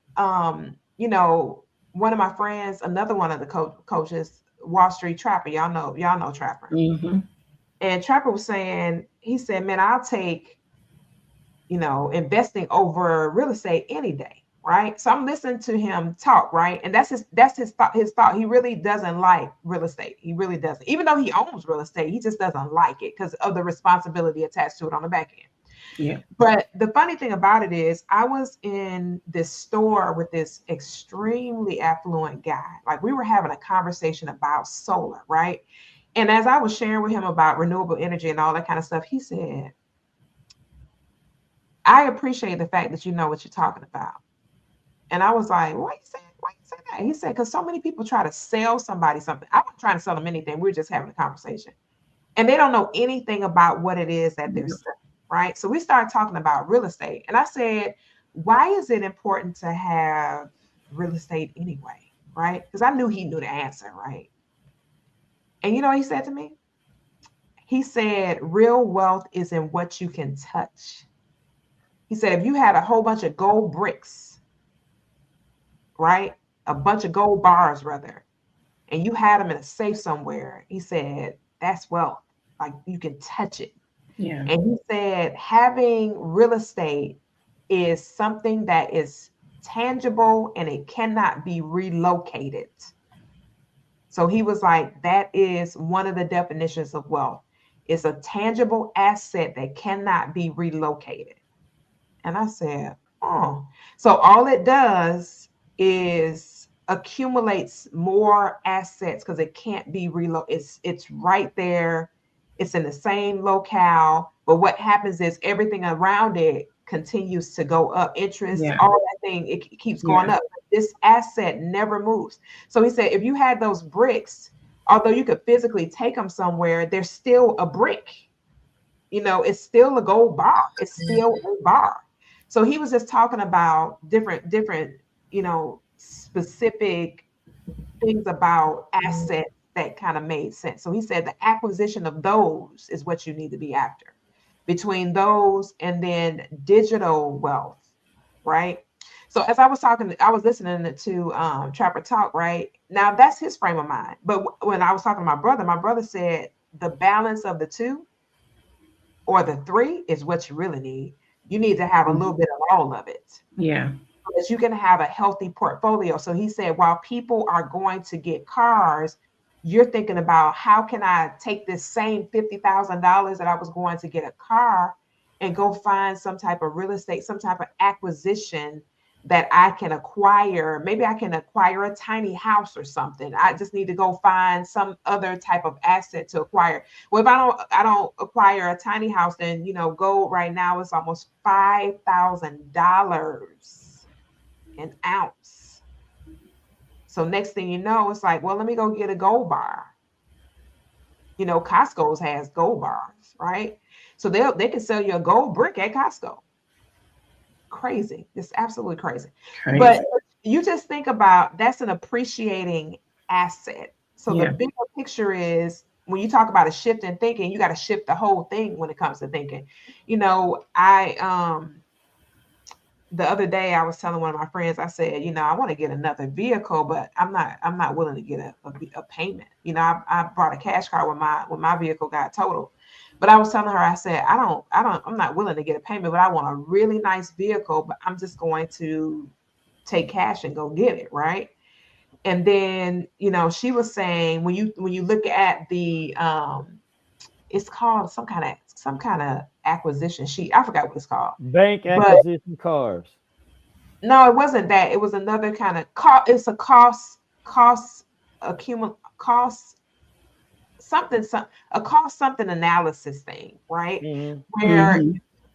S2: you know, one of my friends, another one of the coaches, Wall Street Trapper, y'all know Trapper. And Trapper was saying, he said, man, I'll take, you know, investing over real estate any day. Right. So I'm listening to him talk. Right. And that's his thought. He really doesn't like real estate. He really doesn't. Even though he owns real estate, he just doesn't like it because of the responsibility attached to it on the back end.
S4: Yeah.
S2: But the funny thing about it is I was in this store with this extremely affluent guy. Like we were having a conversation about solar. Right. And as I was sharing with him about renewable energy and all that kind of stuff, he said, I appreciate the fact that you know what you're talking about. And I was like, why you say that? He said, because so many people try to sell somebody something. I wasn't trying to sell them anything. We were just having a conversation. And they don't know anything about what it is that they're selling, right? So we started talking about real estate. And I said, why is it important to have real estate anyway, right? Because I knew he knew the answer, right? And you know what he said to me? He said, real wealth is in what you can touch. He said, if you had a whole bunch of gold bricks, right? A bunch of gold bars, rather, and you had them in a safe somewhere, he said, that's wealth. Like you can touch it.
S4: Yeah.
S2: And he said, having real estate is something that is tangible and it cannot be relocated. So he was like, that is one of the definitions of wealth. It's a tangible asset that cannot be relocated. And I said, oh, so all it does is accumulates more assets because it can't be relocated. It's right there. It's in the same locale. But what happens is everything around it continues to go up. Interest, all that thing, it keeps going up. This asset never moves. So he said, if you had those bricks, although you could physically take them somewhere, there's still a brick. You know, it's still a gold bar. It's still a bar. So he was just talking about different, you know, specific things about assets that kind of made sense. So he said the acquisition of those is what you need to be after. Between those and then digital wealth, right? So as I was talking, I was listening to Trapper talk, right? Now that's his frame of mind. But when I was talking to my brother said the balance of the two or the three is what you really need. You need to have a little bit of all of it.
S4: Yeah.
S2: So that you can have a healthy portfolio. So he said, while people are going to get cars, you're thinking about how can I take this same $50,000 that I was going to get a car and go find some type of real estate, some type of acquisition that I can acquire. Maybe I can acquire a tiny house or something. I just need to go find some other type of asset to acquire. Well, if I don't acquire a tiny house, then, you know, gold right now is almost $5,000 an ounce. So next thing you know, it's like, well, let me go get a gold bar. You know, Costco's has gold bars, right? So they can sell you a gold brick at Costco. Crazy. It's absolutely crazy. But you just think about, that's an appreciating asset. So the bigger picture is, when you talk about a shift in thinking, you got to shift the whole thing when it comes to thinking. You know, the other day I was telling one of my friends, I said, you know, I want to get another vehicle, but I'm not willing to get a payment. You know, I brought a cash car when my vehicle got totaled. But I was telling her, I said, I'm not willing to get a payment, but I want a really nice vehicle, but I'm just going to take cash and go get it, right? And then, you know, she was saying, when you look at the it's called some kind of acquisition sheet. I forgot what it's called.
S3: Bank acquisition cars.
S2: No, it wasn't that. It was another kind of it's a cost something analysis thing, right?
S3: Mm-hmm.
S2: Where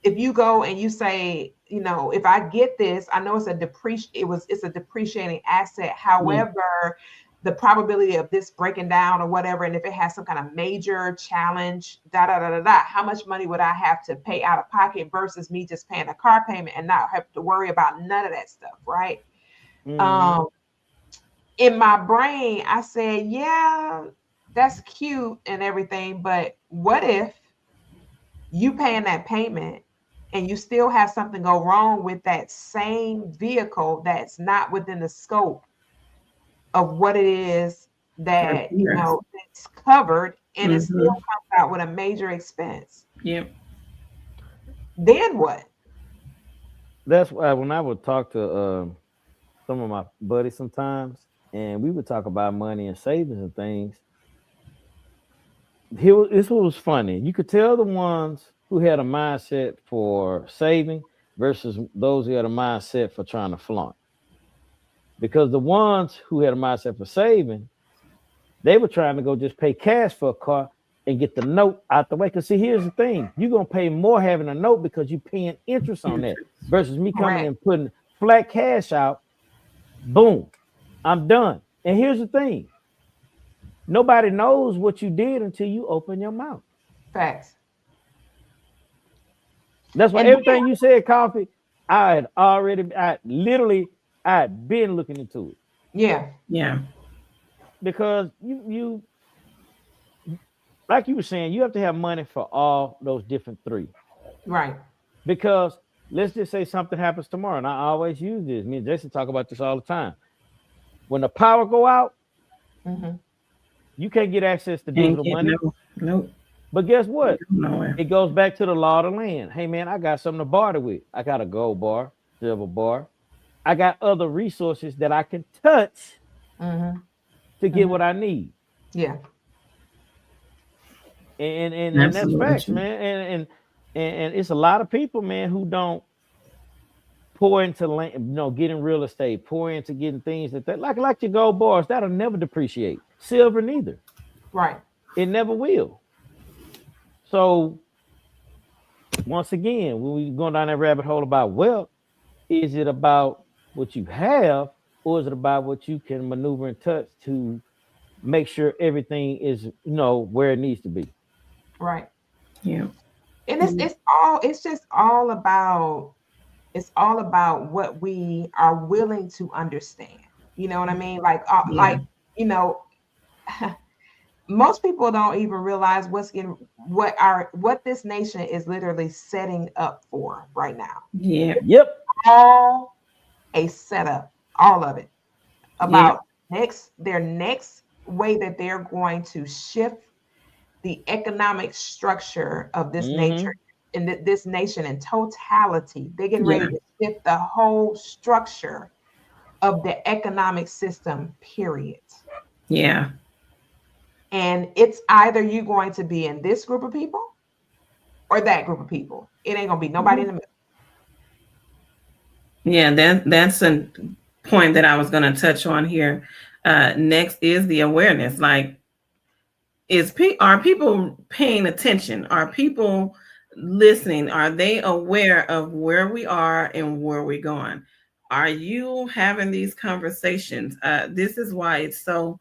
S2: if you go and you say, you know, if I get this, I know it's a depreciating asset. However, the probability of this breaking down or whatever, and if it has some kind of major challenge, how much money would I have to pay out of pocket versus me just paying a car payment and not have to worry about none of that stuff, right?
S3: Mm-hmm.
S2: In my brain, I said, yeah, that's cute and everything, but what if you paying that payment and you still have something go wrong with that same vehicle that's not within the scope of what it is that, you know, it's covered, and it still comes out with a major expense.
S4: Yep.
S2: Then what?
S3: That's why when I would talk to some of my buddies sometimes, and we would talk about money and savings and things, this was funny. You could tell the ones who had a mindset for saving versus those who had a mindset for trying to flaunt. Because the ones who had a mindset for saving, they were trying to go just pay cash for a car and get the note out the way. Because see, here's the thing. You're going to pay more having a note because you're paying interest on that versus me coming and putting flat cash out. Boom, I'm done. And here's the thing. Nobody knows what you did until you open your mouth.
S2: Facts.
S3: That's why everything you said, Koffe, I had been looking into it.
S2: Yeah.
S3: Because you like you were saying, you have to have money for all those different three.
S2: Right.
S3: Because let's just say something happens tomorrow, and I always use this. Me and Jason talk about this all the time. When the power go out, you can't get access to digital money.
S4: Nope.
S3: But guess what? It goes back to the law of the land. Hey, man, I got something to barter with. I got a gold bar, silver bar. I got other resources that I can touch to get what I need.
S2: Yeah.
S3: And that's facts, man. And it's a lot of people, man, who don't pour into land, you know, getting real estate, pour into getting things that like your gold bars, that'll never depreciate. Silver neither.
S2: Right.
S3: It never will. So once again, when we go down that rabbit hole about wealth, is it about what you have, or is it about what you can maneuver and touch to make sure everything is, you know, where it needs to be?
S2: Right.
S4: Yeah.
S2: And it's just all about what we are willing to understand. You know what I mean? Like, you know, most people don't even realize what this nation is literally setting up for right now.
S4: Yeah.
S3: Yep.
S2: All a setup, all of it, about their next way that they're going to shift the economic structure of this nature in this nation in totality. They're getting ready to shift the whole structure of the economic system, period.
S4: Yeah.
S2: And it's either you're going to be in this group of people or that group of people. It ain't gonna be nobody in the middle.
S4: Yeah, that's a point that I was going to touch on here. Next is the awareness. Like, are people paying attention? Are people listening? Are they aware of where we are and where we're going? are you having these conversations? This is why it's so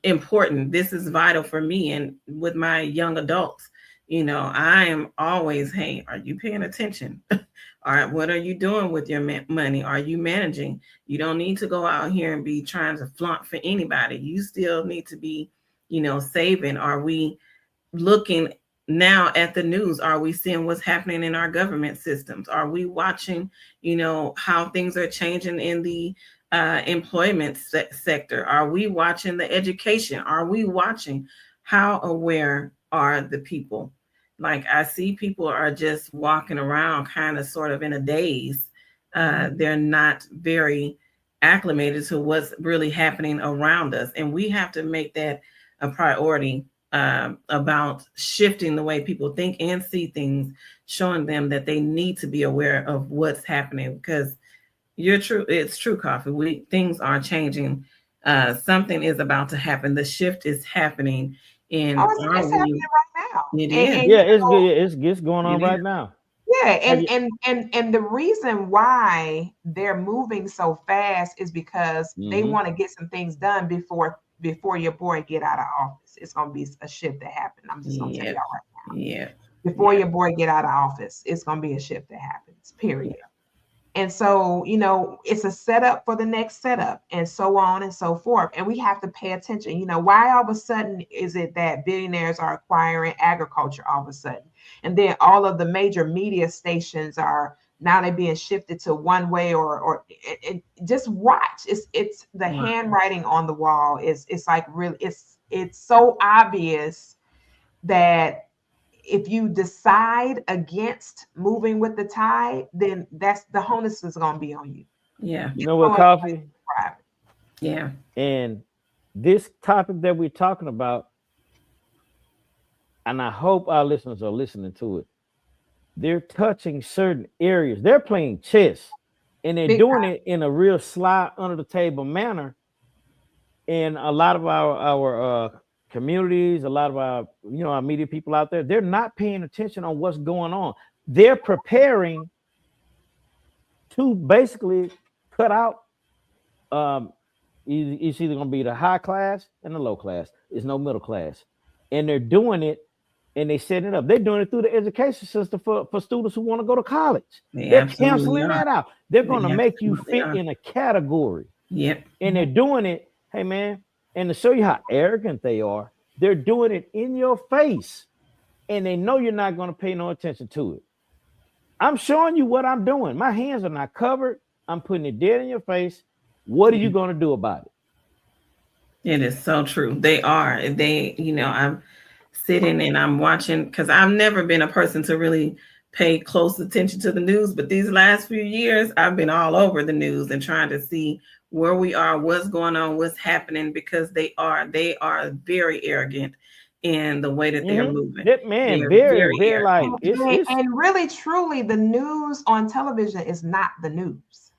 S4: important. This is vital for me and with my young adults. I am always, hey, are you paying attention? All right, what are you doing with your money? Are you managing? You don't need to go out here and be trying to flaunt for anybody. You still need to be, saving. Are we looking now at the news? Are we seeing what's happening in our government systems? Are we watching, how things are changing in the employment sector? Are we watching the education? Are we watching how aware are the people? Like, I see people are just walking around kind of sort of in a daze. They're not very acclimated to what's really happening around us. And we have to make that a priority, about shifting the way people think and see things, showing them that they need to be aware of what's happening, because it's true, Koffe. Things are changing. Something is about to happen. The shift is happening. And
S2: it's happening right now.
S4: It is.
S3: Yeah, it's good. It's going on right now.
S2: Yeah, and the reason why they're moving so fast is because they want to get some things done before your boy get out of office. It's gonna be a shift that happens. I'm just gonna tell y'all right now.
S4: Yeah.
S2: Before your boy get out of office, it's gonna be a shift that happens. Period. Yeah. And so, it's a setup for the next setup, and so on and so forth. And we have to pay attention. Why all of a sudden is it that billionaires are acquiring agriculture all of a sudden? And then all of the major media stations are now they're being shifted to one way or just watch. It's the handwriting on the wall. It's like really, it's so obvious that if you decide against moving with the tide, then that's the onus is going to be on you.
S4: Yeah.
S3: You know what, Koffe?
S4: Yeah.
S3: And this topic that we're talking about, and I hope our listeners are listening to it, they're touching certain areas. They're playing chess, and they're doing it in a real sly, under the table manner. And a lot of our communities, a lot of our media people out there, they're not paying attention on what's going on. They're preparing to basically cut out. It's either going to be the high class and the low class. There's no middle class, and they're doing it, and they set it up. They're doing it through the education system for students who want to go to college. They're canceling that out. They're going to make you fit in a category.
S4: Yep.
S3: And they're doing it. Hey, man. And to show you how arrogant they are, they're doing it in your face, and they know you're not going to pay no attention to it. I'm showing you what I'm doing. My hands are not covered. I'm putting it dead in your face. What are you going to do about it?
S4: It is so true. They are. I'm sitting and I'm watching, because I've never been a person to really pay close attention to the news, but these last few years, I've been all over the news and trying to see where we are, what's going on, what's happening, because they are very arrogant in the way that they're moving.
S3: Man, very like
S2: and really truly the news on television is not the news.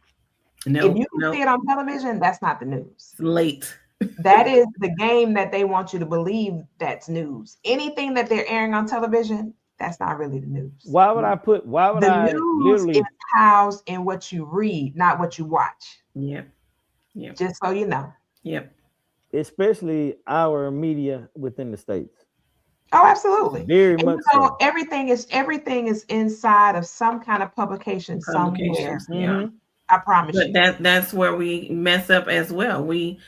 S4: No,
S2: if you can see it on television, that's not the news.
S4: It's late.
S2: That is the game that they want you to believe that's news. Anything that they're airing on television, that's not really the news.
S3: The
S2: news is housed in what you read, not what you watch.
S4: Yep.
S2: Just so you know.
S4: Yep.
S3: Especially our media within the States.
S2: Oh, absolutely.
S3: Very much so.
S2: Everything is inside of some kind of publication somewhere.
S4: Yeah.
S2: I promise you.
S4: But that's where we mess up as well. We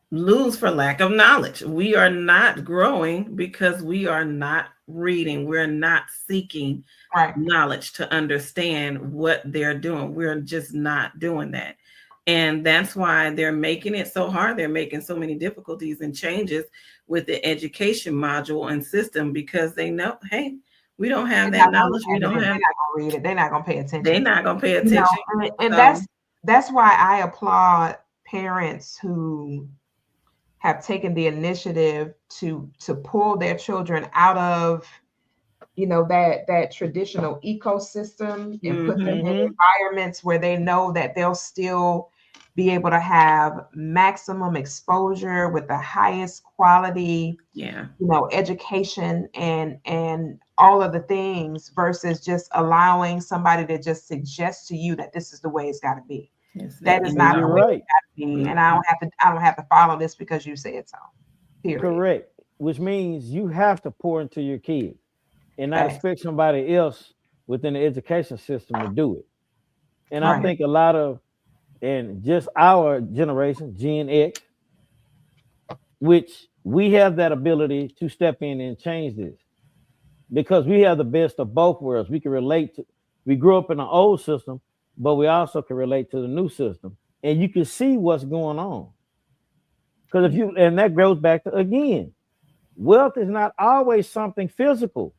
S4: lose for lack of knowledge. We are not growing because we are not reading. We're not seeking knowledge to understand what they're doing. We're just not doing that. And that's why they're making it so hard. They're making so many difficulties and changes with the education module and system, because they know, hey, we don't have that knowledge. We don't have.
S2: They're not gonna read it. They're not gonna pay attention.
S4: They're not gonna pay attention.
S2: And that's why I applaud parents who have taken the initiative to pull their children out of that traditional ecosystem and put them in environments where they know that they'll still be able to have maximum exposure with the highest quality education and all of the things versus just allowing somebody to just suggest to you that this is the way it's got to be.
S4: Yes,
S2: That is not
S3: You're
S2: the way
S3: right.
S2: it's got to be, and I don't have to follow this because you said so. Period.
S3: Correct. Which means you have to pour into your kids and not
S2: Facts.
S3: expect somebody else within the education system to do it. And I
S2: Right.
S3: think a lot of, and just our generation, Gen X, which we have that ability to step in and change this because we have the best of both worlds. We can relate to, we grew up in the old system, but we also can relate to the new system. And you can see what's going on. Because if you, and that goes back to, again, wealth is not always something physical.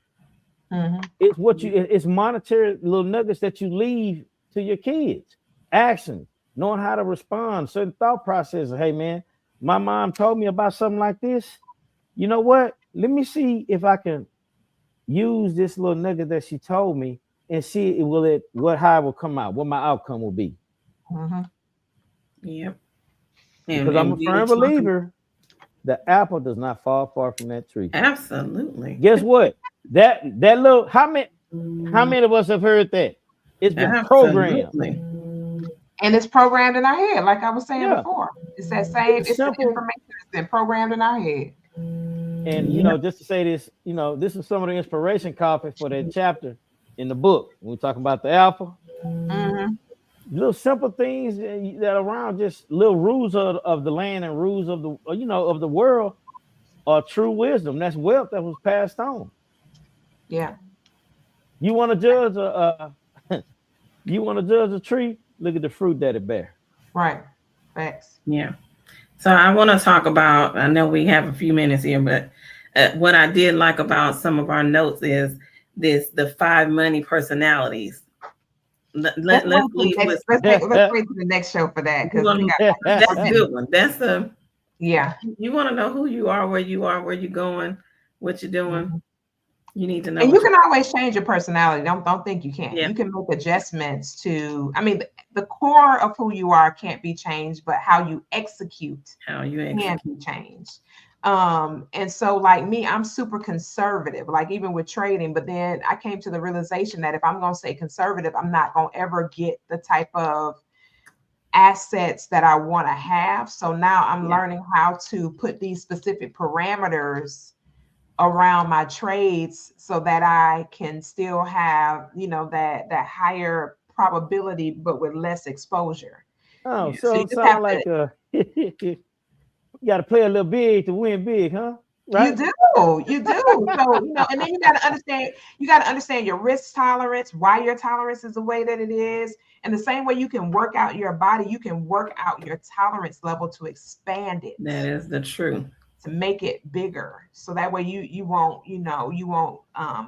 S2: Mm-hmm.
S3: It's what you, it's monetary little nuggets that you leave to your kids. Action, knowing how to respond, certain thought processes. Hey man, my mom told me about something like this. You know what? Let me see if I can use this little nugget that she told me and see how it will come out, what my outcome will be.
S2: Mm-hmm.
S4: Yep.
S3: Because I'm a
S4: we
S3: firm
S4: were talking-
S3: believer the apple does not fall far from that tree.
S4: Absolutely.
S3: Guess what? That little how many of us have heard that? It's been programmed.
S4: Absolutely.
S2: And it's programmed in our head, like I was saying
S3: Yeah.
S2: before. It's that same. It's the
S3: simple.
S2: information that's been programmed in our head.
S3: And you know, just to say this, you know, this is some of the inspiration copy for that chapter in the book. When we talk about the alpha,
S2: Mm-hmm.
S3: little simple things that are around, just little rules of the land and rules of the of the world are true wisdom. That's wealth that was passed on.
S2: Yeah.
S3: You want to judge you want to judge a tree? Look at the fruit that it bear.
S2: Right. Facts.
S4: Yeah. So I want to talk about, I know we have a few minutes here, but what I did like about some of our notes is the 5 money personalities. Let's leave with
S2: let's wait to the next show for that because we got
S4: that's a good one. That's a
S2: yeah.
S4: You want to know who you are, where you're going, what you're doing.
S2: Mm-hmm.
S4: You need to know.
S2: And you can always change your personality. Don't think you can't.
S4: Yeah.
S2: You can make adjustments to. I mean, the core of who you are can't be changed, but how you execute can be changed. And so like me, I'm super conservative, like even with trading, but then I came to the realization that if I'm going to stay conservative, I'm not going to ever get the type of assets that I want to have. So now I'm learning how to put these specific parameters around my trades so that I can still have, that higher probability, but with less exposure.
S3: Oh, so it sounds like you got to play a little big to win big, huh? Right?
S2: You do. So, and then you got to understand your risk tolerance, why your tolerance is the way that it is. And the same way you can work out your body, you can work out your tolerance level to expand it.
S4: That is the truth.
S2: To make it bigger. So that way you won't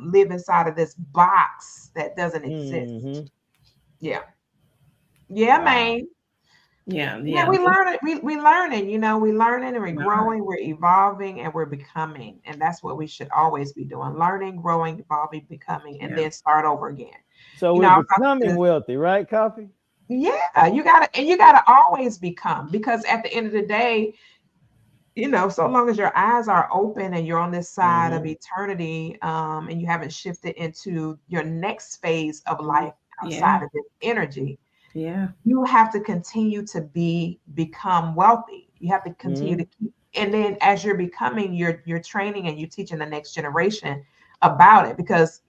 S2: live inside of this box that doesn't exist.
S3: Mm-hmm.
S2: Yeah. Yeah, man.
S4: Yeah.
S2: We learn it. We learning, we learning and we're growing, we're evolving and we're becoming. And that's what we should always be doing. Learning, growing, evolving, becoming, and then start over again.
S3: So we're becoming wealthy, right, Koffe?
S2: Yeah, you gotta always become, because at the end of the day, so long as your eyes are open and you're on this side of eternity, and you haven't shifted into your next phase of life outside of this energy, you have to continue to become wealthy. You have to continue to keep, and then as you're becoming, you're training and you're teaching the next generation about it, because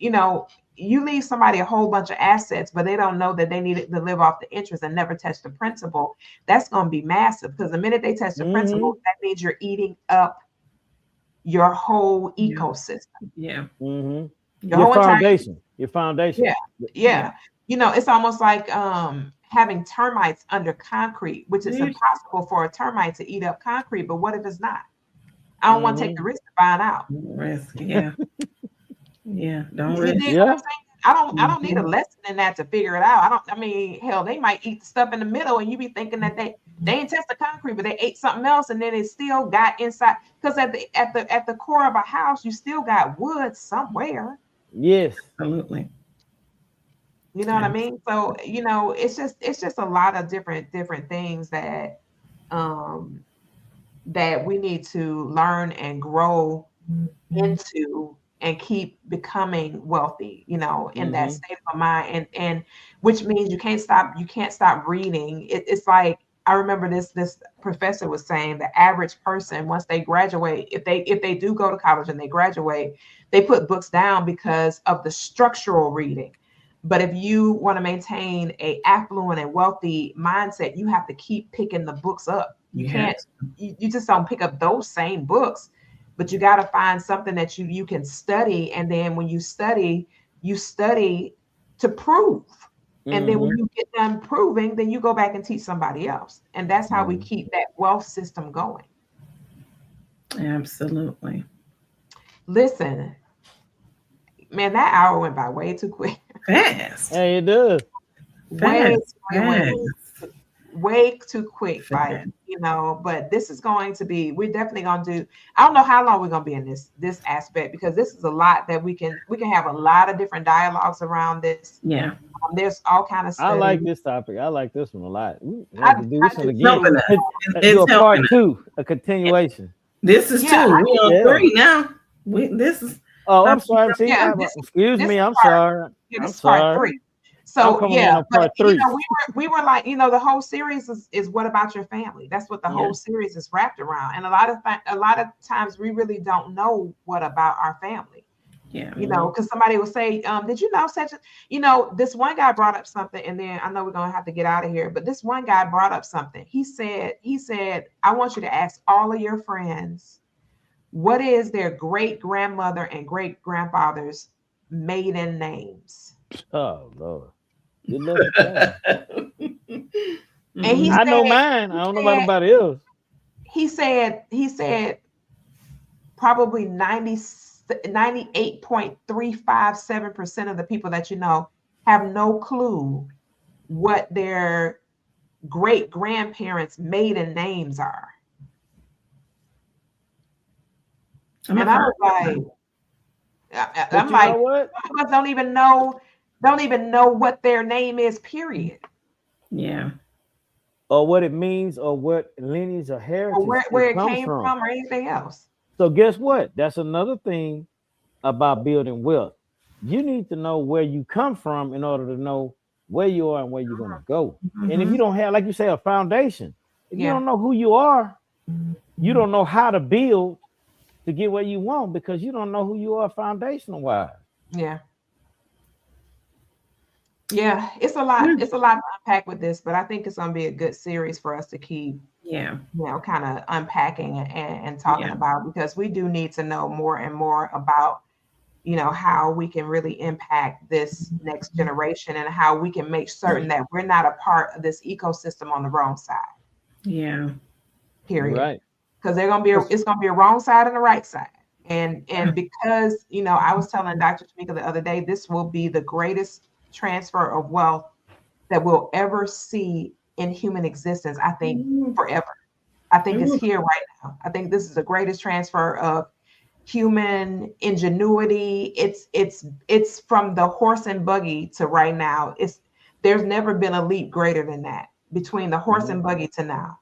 S2: you leave somebody a whole bunch of assets, but they don't know that they need it to live off the interest and never touch the principal. That's going to be massive, because the minute they touch the principal, that means you're eating up your whole ecosystem.
S4: Yeah.
S3: Mm-hmm. Your foundation.
S2: Yeah. It's almost like having termites under concrete, which is impossible for a termite to eat up concrete. But what if it's not? I don't want to take the risk to find out.
S4: Risk, yeah. Yeah, don't
S2: risk. I don't need a lesson in that to figure it out. Hell, they might eat the stuff in the middle and you be thinking that they ain't touched the concrete, but they ate something else and then it still got inside. Because at the core of a house, you still got wood somewhere.
S3: Yes,
S4: absolutely.
S2: You know what I mean? So, it's just a lot of different things that that we need to learn and grow into and keep becoming wealthy, in that state of mind. And which means you can't stop reading. It's like, I remember this professor was saying the average person, once they graduate, if they do go to college and they graduate, they put books down because of the structural reading. But if you want to maintain a affluent and wealthy mindset, you have to keep picking the books up. You can't, you just don't pick up those same books, but you got to find something that you can study. And then when you study to prove. And then when you get done proving, then you go back and teach somebody else. And that's how we keep that wealth system going.
S4: Absolutely.
S2: Listen, man, that hour went by way too quick.
S4: Fast.
S3: Hey, it does.
S2: Way too quick. Like, but this is going to be, we're definitely going to do, I don't know how long we're going to be in this aspect, because this is a lot that we can have a lot of different dialogues around this.
S4: Yeah.
S2: There's all kind of stuff.
S3: I like this topic. I like this one a lot. We have to do this one again.
S4: It's
S3: do a part 2, a continuation.
S4: This is 2. We're on 3 now. This is.
S3: Oh, I'm sorry. Excuse me. I'm sorry.
S2: I'm sorry. Part 3. So
S3: part 3.
S2: We were like, the whole series is what about your family? That's what the whole series is wrapped around. And a lot of times we really don't know what about our family. Yeah. Because somebody will say, did you know such a, this one guy brought up something, and then I know we're gonna have to get out of here, but this one guy brought up something. He said, I want you to ask all of your friends, what is their great grandmother and great grandfather's maiden names?
S3: Oh Lord. Good luck.
S2: And he
S3: I know mine. I don't know about anybody else.
S2: He said probably 98.357% of the people that have no clue what their great grandparents' maiden names are. And I was like, I'm like,
S3: what?
S2: Some of us don't even know what their name is, period.
S4: Yeah.
S3: Or what it means, or what lineage or heritage,
S2: or where it came from, or anything else.
S3: So guess what? That's another thing about building wealth. You need to know where you come from in order to know where you are and where you're going to go. And if you don't have, like you say, a foundation, if you don't know who you are, you don't know how to build to get where you want, because you don't know who you are foundational wise.
S2: Yeah. Yeah, it's a lot. It's a lot to unpack with this, but I think it's going to be a good series for us to keep, kind of unpacking and talking about, because we do need to know more and more about, how we can really impact this next generation, and how we can make certain that we're not a part of this ecosystem on the wrong side.
S4: Yeah.
S2: Period.
S3: Right.
S2: Because it's going to be a wrong side and a right side. And because, I was telling Dr. Tamika the other day, this will be the greatest transfer of wealth that we'll ever see in human existence. I think forever. I think it's here right now. I think this is the greatest transfer of human ingenuity. It's from the horse and buggy to right now. There's never been a leap greater than that between the horse and buggy to now.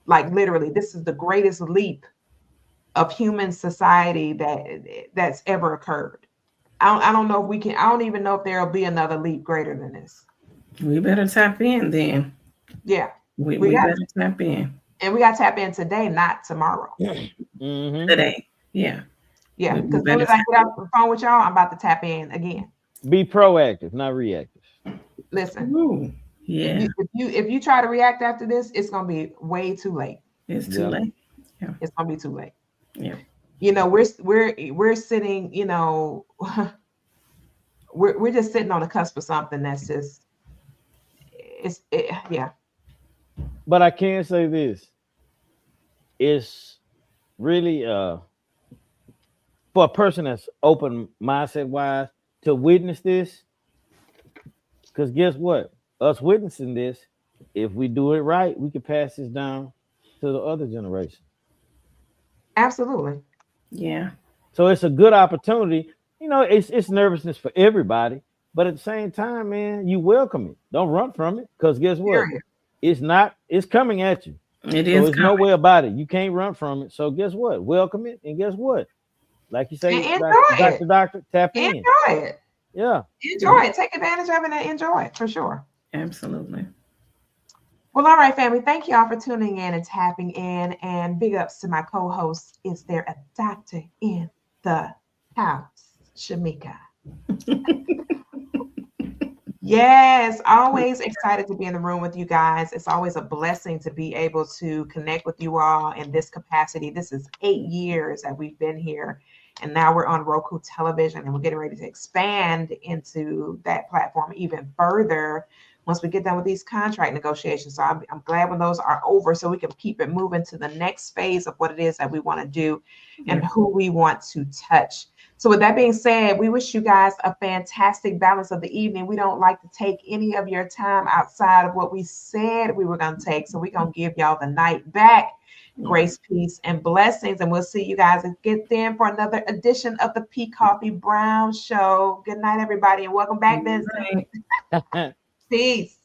S2: Like literally, this is the greatest leap of human society that's ever occurred. I don't know if we can. I don't even know if there'll be another leap greater than this.
S4: We better tap in then.
S2: Yeah,
S4: we better tap in,
S2: and we got to tap in today, not tomorrow.
S4: Today, yeah.
S2: Because as soon as I get off the phone with y'all, I'm about to tap in again.
S3: Be proactive, not reactive.
S2: Listen.
S4: Ooh, yeah.
S2: If you try to react after this, it's gonna be way too late.
S4: It's too late. Yeah.
S2: It's gonna be too late.
S4: Yeah.
S2: We're sitting, we're just sitting on the cusp of something that's just, yeah.
S3: But I can say this: it's really for a person that's open mindset wise to witness this. Because guess what? Us witnessing this, if we do it right, we can pass this down to the other generation.
S2: Absolutely.
S4: Yeah. So
S3: it's a good opportunity. It's nervousness for everybody, but at the same time, man, you welcome it. Don't run from it, because guess what? It's coming at you.
S4: There's
S3: no way about it. You can't run from it. So guess what? Welcome it, and guess what? Like you
S2: And
S3: say,
S2: enjoy it.
S3: doctor, tap in.
S2: Enjoy it.
S3: Yeah.
S2: Enjoy it. Take advantage of it and enjoy it for sure.
S4: Absolutely.
S2: Well, all right, family. Thank you all for tuning in and tapping in. And big ups to my co-host. Is there a doctor in the house? Shamika. Yes, always excited to be in the room with you guys. It's always a blessing to be able to connect with you all in this capacity. This is 8 years that we've been here, and now we're on Roku television, and we're getting ready to expand into that platform even further once we get done with these contract negotiations. So I'm glad when those are over so we can keep it moving to the next phase of what it is that we want to do and who we want to touch. So with that being said, we wish you guys a fantastic balance of the evening. We don't like to take any of your time outside of what we said we were going to take. So we're going to give y'all the night back. Grace, peace, and blessings. And we'll see you guys again then for another edition of the Koffe Brown Show. Good night, everybody, and welcome back, Vincent. Peace.